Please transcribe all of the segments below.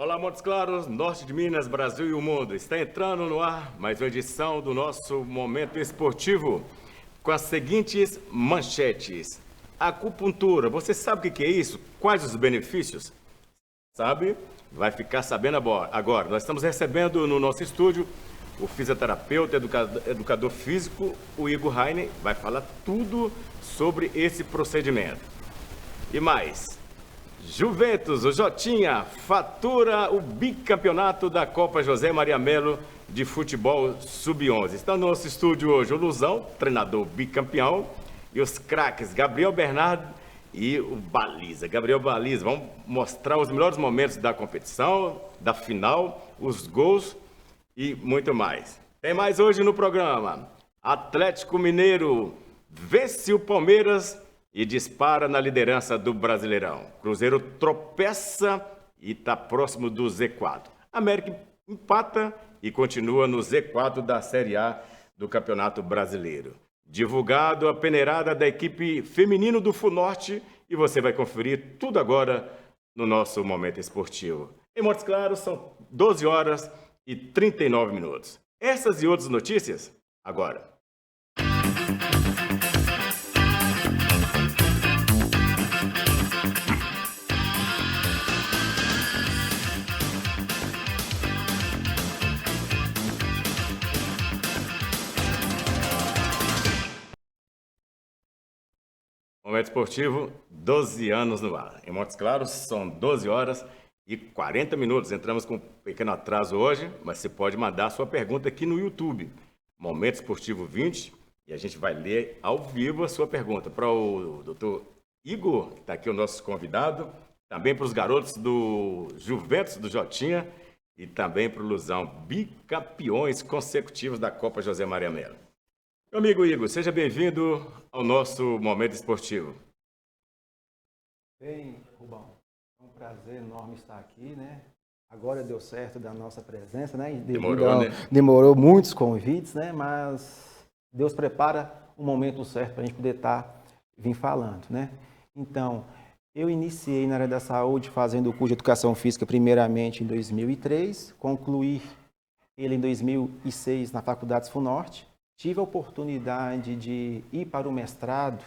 Olá, Montes Claros, norte de Minas, Brasil e o mundo. Está entrando no ar mais uma edição do nosso Momento Esportivo com as seguintes manchetes. Acupuntura, você sabe o que é isso? Quais os benefícios? Sabe? Vai ficar sabendo agora. Nós estamos recebendo no nosso estúdio o fisioterapeuta, educador físico, o Igor Heine, vai falar tudo sobre esse procedimento. E mais... Juventus, o Jotinha, fatura o bicampeonato da Copa José Maria Melo de futebol sub-11. Está no nosso estúdio hoje o Luzão, treinador bicampeão, e os craques Gabriel Bernardo e o Baliza. Gabriel Baliza, vão mostrar os melhores momentos da competição, da final, os gols e muito mais. Tem mais hoje no programa. Atlético Mineiro vence o Palmeiras e dispara na liderança do Brasileirão. Cruzeiro tropeça e está próximo do Z4. América empata e continua no Z4 da Série A do Campeonato Brasileiro. Divulgado a peneirada da equipe feminino do Funorte e você vai conferir tudo agora no nosso Momento Esportivo. Em Montes Claros são 12 horas e 39 minutos. Essas e outras notícias agora. Momento Esportivo, 12 anos no ar. Em Montes Claros, são 12 horas e 40 minutos. Entramos com um pequeno atraso hoje, mas você pode mandar a sua pergunta aqui no YouTube. Momento Esportivo 20, e a gente vai ler ao vivo a sua pergunta. Para o doutor Igor, que está aqui o nosso convidado, também para os garotos do Juventus, do Jotinha, e também para o Luzão, bicampeões consecutivos da Copa José Maria Melo. Meu amigo Igor, seja bem-vindo ao nosso Momento Esportivo. Bem, Rubão, é um prazer enorme estar aqui, né? Agora deu certo da nossa presença, né? Demorou muitos convites, né? Mas Deus prepara o momento certo para a gente poder vir falando, né? Então, eu iniciei na área da saúde fazendo o curso de Educação Física primeiramente em 2003, concluí ele em 2006 na Faculdade Funorte. Tive a oportunidade de ir para o mestrado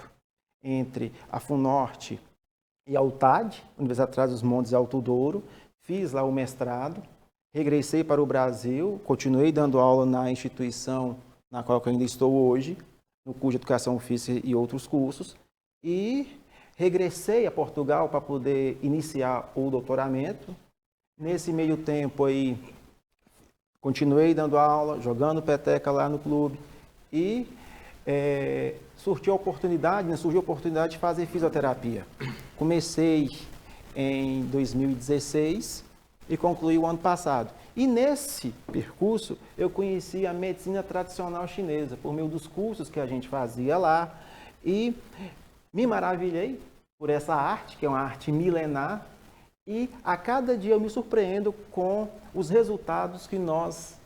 entre a Funorte e a UTAD, Universidade Trás-os-Montes e Alto Douro. Fiz lá o mestrado, regressei para o Brasil, continuei dando aula na instituição na qual eu ainda estou hoje, no curso de Educação Física e outros cursos, e regressei a Portugal para poder iniciar o doutoramento. Nesse meio tempo aí, continuei dando aula, jogando peteca lá no clube, e surgiu a oportunidade de fazer fisioterapia. Comecei em 2016 e concluí o ano passado. E nesse percurso eu conheci a medicina tradicional chinesa, por meio dos cursos que a gente fazia lá, e me maravilhei por essa arte, que é uma arte milenar, e a cada dia eu me surpreendo com os resultados que nós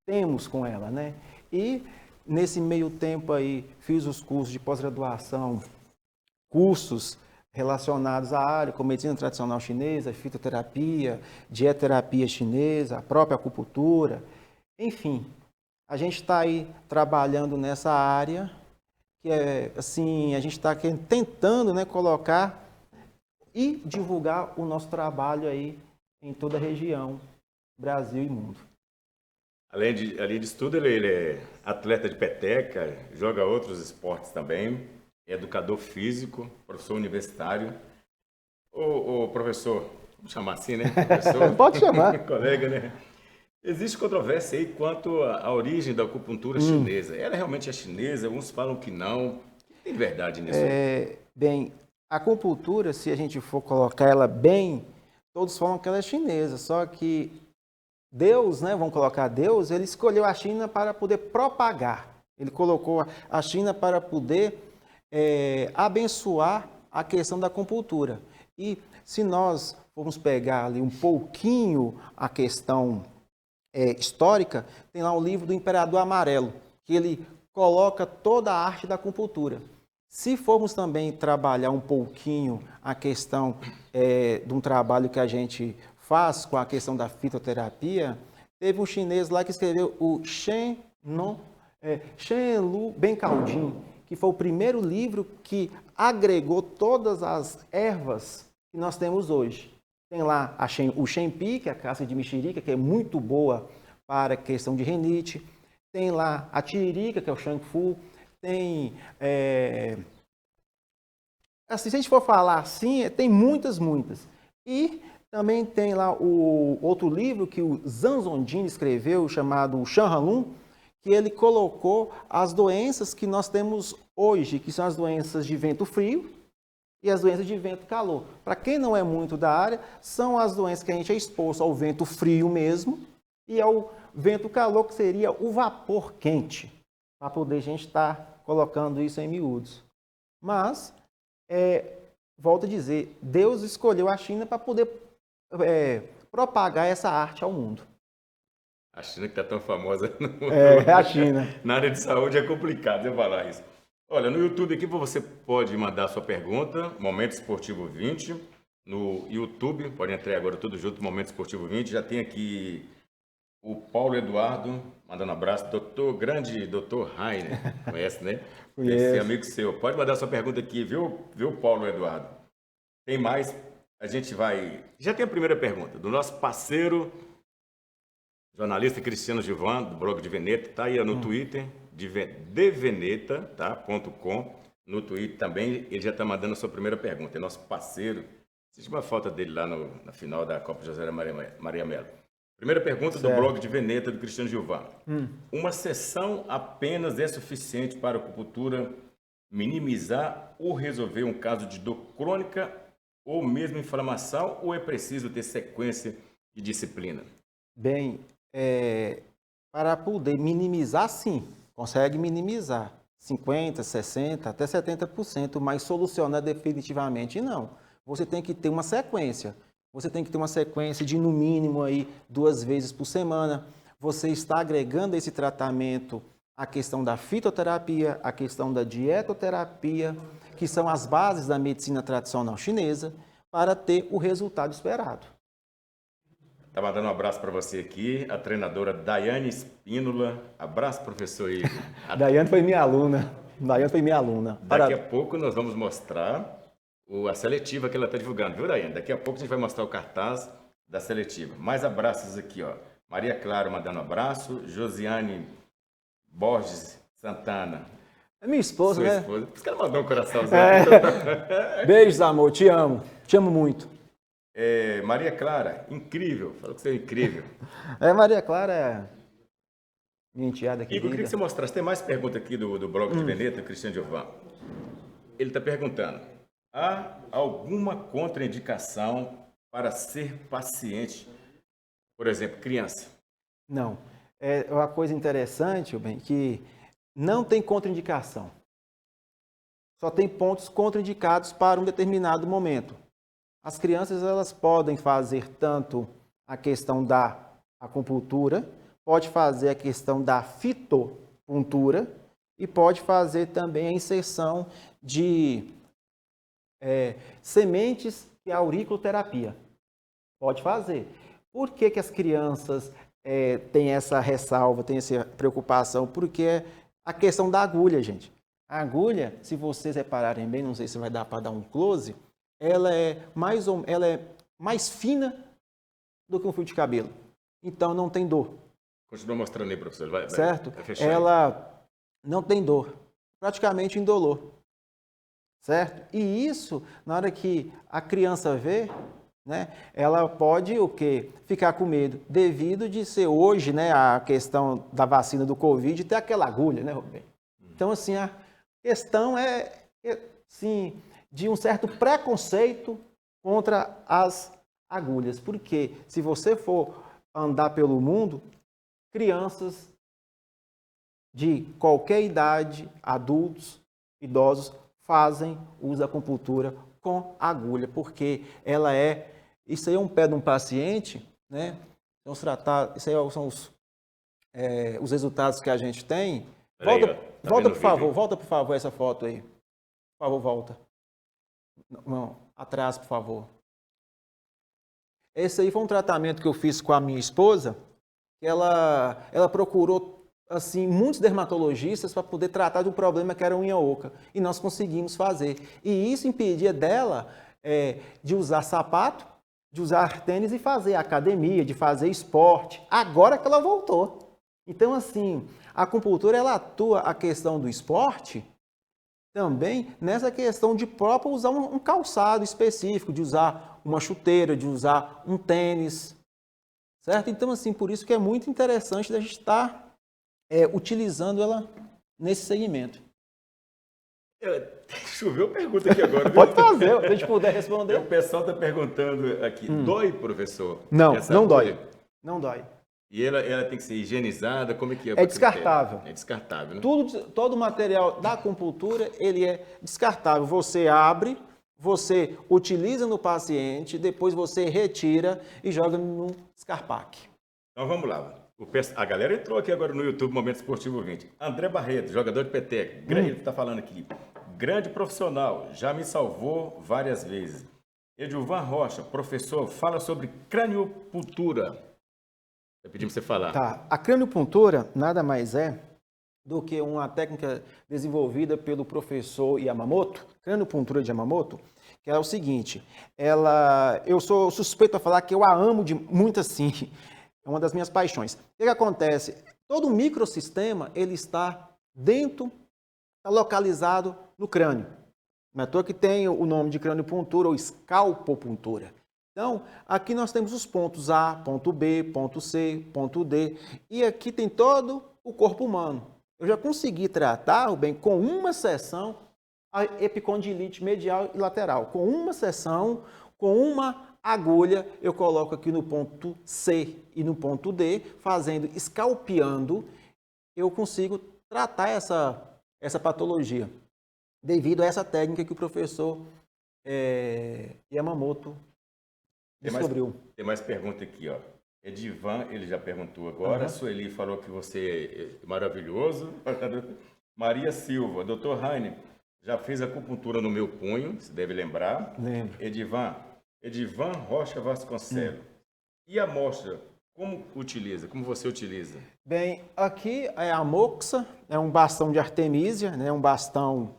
temos com ela, né? E nesse meio tempo aí, fiz os cursos de pós-graduação, cursos relacionados à área, como medicina tradicional chinesa, fitoterapia, dietoterapia chinesa, a própria acupuntura. Enfim, a gente está aí trabalhando nessa área, que é assim, a gente está tentando, né, colocar e divulgar o nosso trabalho aí em toda a região, Brasil e mundo. Além disso tudo, ele é atleta de peteca, joga outros esportes também, é educador físico, professor universitário. Ô professor, vamos chamar assim, né? Professor, pode chamar. Colega, né? Existe controvérsia aí quanto à origem da acupuntura chinesa. Ela realmente é chinesa? Alguns falam que não. Tem verdade nisso aí? Bem, a acupuntura, se a gente for colocar ela bem, todos falam que ela é chinesa, só que Deus, né, vamos colocar Deus, ele escolheu a China para poder propagar. Ele colocou a China para poder abençoar a questão da acupuntura. E se nós formos pegar ali um pouquinho a questão histórica, tem lá o livro do Imperador Amarelo, que ele coloca toda a arte da acupuntura. Se formos também trabalhar um pouquinho a questão de um trabalho que a gente faz com a questão da fitoterapia, teve um chinês lá que escreveu o Shen Lu Bencaldin, que foi o primeiro livro que agregou todas as ervas que nós temos hoje. Tem lá o Shenpi, que é a casca de mexerica, que é muito boa para a questão de rinite. Tem lá a tiririca, que é o Shangfu. Tem... Assim, se a gente for falar assim, tem muitas. E também tem lá o outro livro que o Zhang Zongjin escreveu, chamado Shanhanlun, que ele colocou as doenças que nós temos hoje, que são as doenças de vento frio e as doenças de vento calor. Para quem não é muito da área, são as doenças que a gente é exposto ao vento frio mesmo e ao vento calor, que seria o vapor quente, para poder a gente estar colocando isso em miúdos. Mas, volto a dizer, Deus escolheu a China para poder propagar essa arte ao mundo. A China que está tão famosa no mundo. A China. Na área de saúde é complicado eu falar isso. Olha, no YouTube aqui você pode mandar sua pergunta, Momento Esportivo 20. No YouTube, pode entrar agora tudo junto, Momento Esportivo 20. Já tem aqui o Paulo Eduardo, mandando um abraço. Grande doutor Rainer, conhece, né? Esse amigo seu. Pode mandar sua pergunta aqui, viu, Paulo Eduardo? Tem mais? A gente vai... Já tem a primeira pergunta do nosso parceiro... jornalista Cristiano Gilvan, do blog de Veneta, está aí no Twitter, deveneta.com, tá, no Twitter também, ele já está mandando a sua primeira pergunta, é nosso parceiro, existe uma foto dele lá na final da Copa José Maria Melo. Primeira pergunta do blog de Veneta, do Cristiano Gilvan. Uma sessão apenas é suficiente para a acupuntura minimizar ou resolver um caso de dor crônica ou mesmo inflamação, ou é preciso ter sequência de disciplina? Bem, para poder minimizar, sim, consegue minimizar 50%, 60%, até 70%, mas solucionar definitivamente não. Você tem que ter uma sequência. Você tem que ter uma sequência de, no mínimo, aí, 2 vezes por semana. Você está agregando esse tratamento à questão da fitoterapia, à questão da dietoterapia, que são as bases da medicina tradicional chinesa, para ter o resultado esperado. Está mandando um abraço para você aqui, a treinadora Daiane Espínola. Abraço, professor Igor. Daiane foi minha aluna. Daqui a pouco nós vamos mostrar a seletiva que ela está divulgando, viu, Daiane? Daqui a pouco a gente vai mostrar o cartaz da seletiva. Mais abraços aqui, ó. Maria Clara mandando um abraço. Josiane Borges Santana. É minha esposa, né? Esposa. Por isso que ela mandou um coraçãozinho. Beijos, amor. Te amo. Te amo muito. Maria Clara, incrível. Falou que você é incrível. Maria Clara é minha enteada aqui. Igor, eu queria que você mostrasse. Tem mais pergunta aqui do blog de Veneta, Cristiano Gilvan. Ele está perguntando: há alguma contraindicação para ser paciente, por exemplo, criança? Não. É uma coisa interessante, bem, que não tem contraindicação. Só tem pontos contraindicados para um determinado momento. As crianças, elas podem fazer tanto a questão da acupuntura, pode fazer a questão da fitopuntura e pode fazer também a inserção de sementes e auriculoterapia. Pode fazer. Por que as crianças têm essa ressalva, têm essa preocupação? Porque a questão da agulha, gente. A agulha, se vocês repararem bem, não sei se vai dar para dar um close, ela é mais fina do que um fio de cabelo. Então, não tem dor. Continua mostrando aí, professor. Certo? Vai fechar ela não tem dor. Praticamente indolor. Certo? E isso, na hora que a criança vê, né, ela pode o quê? Ficar com medo. Devido de ser hoje, né, a questão da vacina do Covid, ter aquela agulha, né, Rubem? Então, assim, a questão sim, de um certo preconceito contra as agulhas. Porque se você for andar pelo mundo, crianças de qualquer idade, adultos, idosos, fazem uso da acupuntura com agulha, porque ela isso aí é um pé de um paciente, né? Então, isso aí são os resultados que a gente tem. Volta, por favor, essa foto aí. Por favor, volta. Não, atrás, por favor. Esse aí foi um tratamento que eu fiz com a minha esposa, que ela procurou assim muitos dermatologistas para poder tratar de um problema que era unha oca, e nós conseguimos fazer. E isso impedia dela de usar sapato, de usar tênis e fazer academia, de fazer esporte. Agora que ela voltou. Então, assim, a acupuntura ela atua a questão do esporte também nessa questão de próprio usar um calçado específico, de usar uma chuteira, de usar um tênis, certo? Então, assim, por isso que é muito interessante a gente estar utilizando ela nesse segmento. Choveu pergunta aqui agora. Pode fazer, se a gente puder responder. O pessoal está perguntando aqui, dói, professor? Não dói. Não dói. E ela tem que ser higienizada? Como é que é? É descartável. É descartável, né? Todo o material da acupuntura, ele é descartável. Você abre, você utiliza no paciente, depois você retira e joga no Scarpac. Então vamos lá. A galera entrou aqui agora no YouTube, Momento Esportivo 20. André Barreto, jogador de peteca. Ele está falando aqui. Grande profissional, já me salvou várias vezes. Edilvan Rocha, professor, fala sobre craniopuntura. Pedimos para você falar. Tá. A craniopuntura nada mais é do que uma técnica desenvolvida pelo professor Yamamoto, craniopuntura de Yamamoto, que é o seguinte, eu sou suspeito a falar que eu a amo muito assim, é uma das minhas paixões. O que acontece? Todo microsistema, ele está localizado no crânio. Não é à toa que tem o nome de craniopuntura ou escalpopuntura. Então, aqui nós temos os pontos A, ponto B, ponto C, ponto D, e aqui tem todo o corpo humano. Eu já consegui tratar, bem, com uma sessão, a epicondilite medial e lateral. Com uma sessão, com uma agulha, eu coloco aqui no ponto C e no ponto D, escalpeando, eu consigo tratar essa patologia, devido a essa técnica que o professor Yamamoto descobriu. Tem mais pergunta aqui, ó. Edivan, ele já perguntou agora. A Sueli falou que você é maravilhoso. Maria Silva, doutor Heine, já fez acupuntura no meu punho, você deve lembrar. Lembro. Edivan Rocha Vasconcelos. E a amostra, como você utiliza? Bem, aqui é a moxa, é um bastão de artemísia, né? Um bastão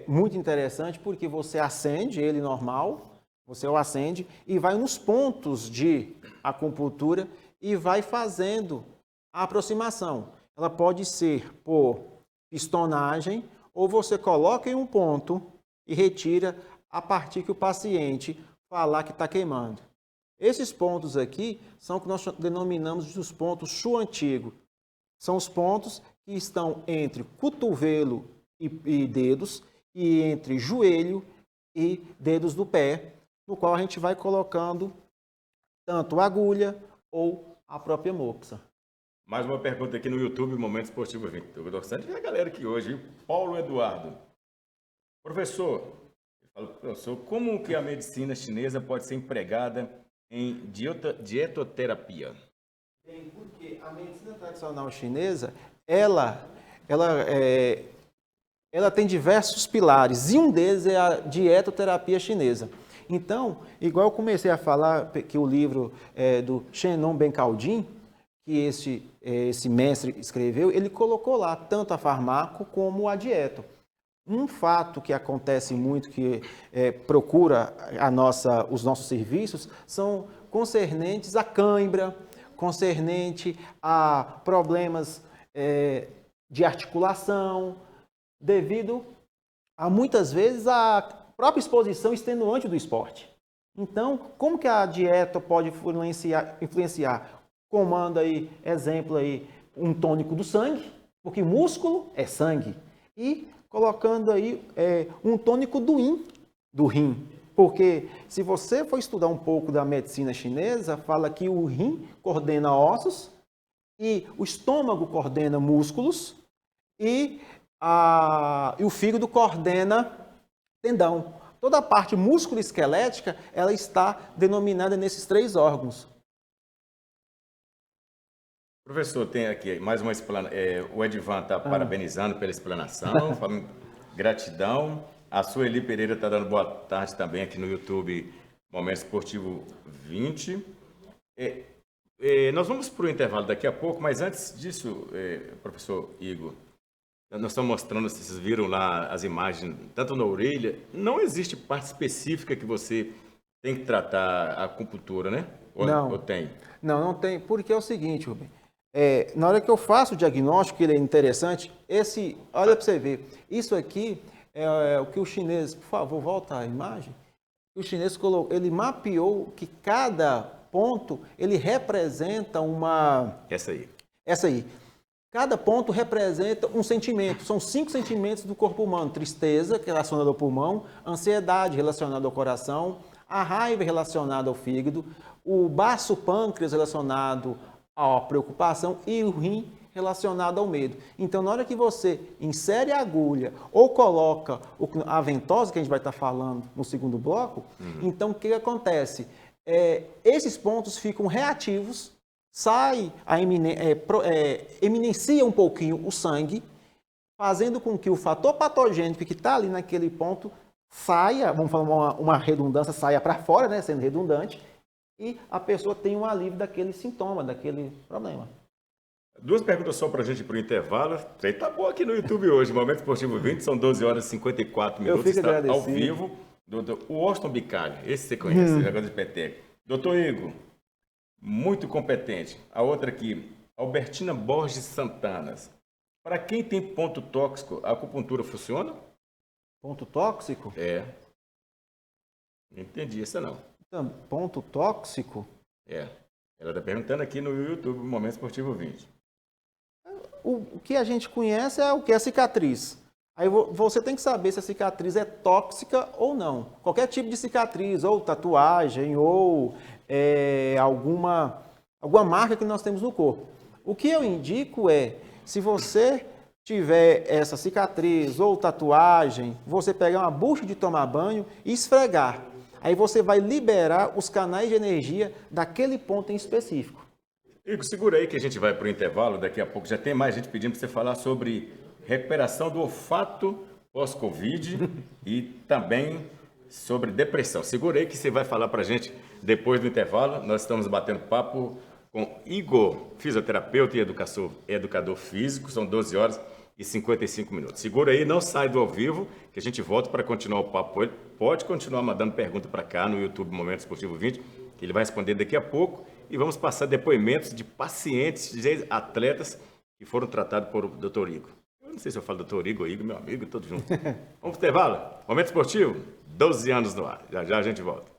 muito interessante porque você acende ele normal, você o acende e vai nos pontos de acupuntura e vai fazendo a aproximação. Ela pode ser por pistonagem ou você coloca em um ponto e retira a partir que o paciente falar que está queimando. Esses pontos aqui são o que nós denominamos de os pontos Chu antigo. São os pontos que estão entre cotovelo e dedos e entre joelho e dedos do pé, no qual a gente vai colocando tanto a agulha ou a própria moxa. Mais uma pergunta aqui no YouTube, Momento Esportivo 20. Estou gostando de ver a galera aqui hoje, viu? Paulo Eduardo. Professor, como que a medicina chinesa pode ser empregada em dietoterapia? Bem, porque a medicina tradicional chinesa, ela tem diversos pilares, e um deles é a dietoterapia chinesa. Então, igual eu comecei a falar que o livro do Shenon Ben Caldin, que esse mestre escreveu, ele colocou lá tanto a farmaco como a dieta. Um fato que acontece muito, que procura os nossos serviços, são concernentes à cãibra, concernente a problemas de articulação, devido a muitas vezes a própria exposição extenuante do esporte. Então, como que a dieta pode influenciar? Comanda aí, exemplo aí, um tônico do sangue, porque músculo é sangue, e colocando aí um tônico do rim, porque se você for estudar um pouco da medicina chinesa, fala que o rim coordena ossos e o estômago coordena músculos e o fígado coordena tendão. Toda a parte músculo-esquelética, ela está denominada nesses 3 órgãos. Professor, tem aqui mais uma explanação. O Edivan está parabenizando pela explanação, falando gratidão. A Sueli Pereira está dando boa tarde também aqui no YouTube, Momento Esportivo 20. Nós vamos para o intervalo daqui a pouco, mas antes disso, professor Igor, nós estamos mostrando, vocês viram lá as imagens, tanto na orelha, não existe parte específica que você tem que tratar a acupuntura, né? Ou tem? Não tem, porque é o seguinte, Rubem, na hora que eu faço o diagnóstico, ele é interessante, olha para você ver, isso aqui é o que o chinês, por favor, volta a imagem, o chinês colocou, ele mapeou que cada ponto, ele representa Essa aí. Cada ponto representa um sentimento. São 5 sentimentos do corpo humano. Tristeza, relacionada ao pulmão. Ansiedade, relacionada ao coração. A raiva, relacionada ao fígado. O baço pâncreas, relacionado à preocupação. E o rim, relacionado ao medo. Então, na hora que você insere a agulha ou coloca a ventosa, que a gente vai estar falando no segundo bloco, então, o que acontece? Esses pontos ficam reativos, eminencia um pouquinho o sangue, fazendo com que o fator patogênico que está ali naquele ponto saia, vamos falar uma redundância, saia para fora, né, sendo redundante, e a pessoa tem um alívio daquele sintoma, daquele problema. 2 perguntas só para a gente para o intervalo. Tá bom aqui no YouTube hoje, Momento Esportivo 20, são 12 horas e 54 minutos, está ao vivo. O Austin Bicalho, esse você conhece, negócio de peteca. Doutor Igor, muito competente. A outra aqui, Albertina Borges Santanas. Para quem tem ponto tóxico, a acupuntura funciona? Ponto tóxico? Não entendi essa não. Então, ponto tóxico? Ela está perguntando aqui no YouTube, Momento Esportivo 20. O que a gente conhece é o que é cicatriz. Aí você tem que saber se a cicatriz é tóxica ou não. Qualquer tipo de cicatriz, ou tatuagem, ou alguma marca que nós temos no corpo. O que eu indico se você tiver essa cicatriz ou tatuagem, você pegar uma bucha de tomar banho e esfregar. Aí você vai liberar os canais de energia daquele ponto em específico. Igor, segura aí que a gente vai para o intervalo. Daqui a pouco já tem mais gente pedindo para você falar sobre recuperação do olfato pós-Covid e também sobre depressão. Segura aí que você vai falar para a gente depois do intervalo. Nós estamos batendo papo com Igor, fisioterapeuta e educador físico. São 12 horas e 55 minutos. Segura aí, não sai do ao vivo, que a gente volta para continuar o papo. Ele pode continuar mandando pergunta para cá no YouTube Momento Esportivo 20, que ele vai responder daqui a pouco. E vamos passar depoimentos de pacientes, de atletas que foram tratados por Dr. Igor. Eu não sei se eu falo Dr. Igor, meu amigo, todos juntos. Vamos pro intervalo? Momento Esportivo, 12 anos no ar. Já já a gente volta.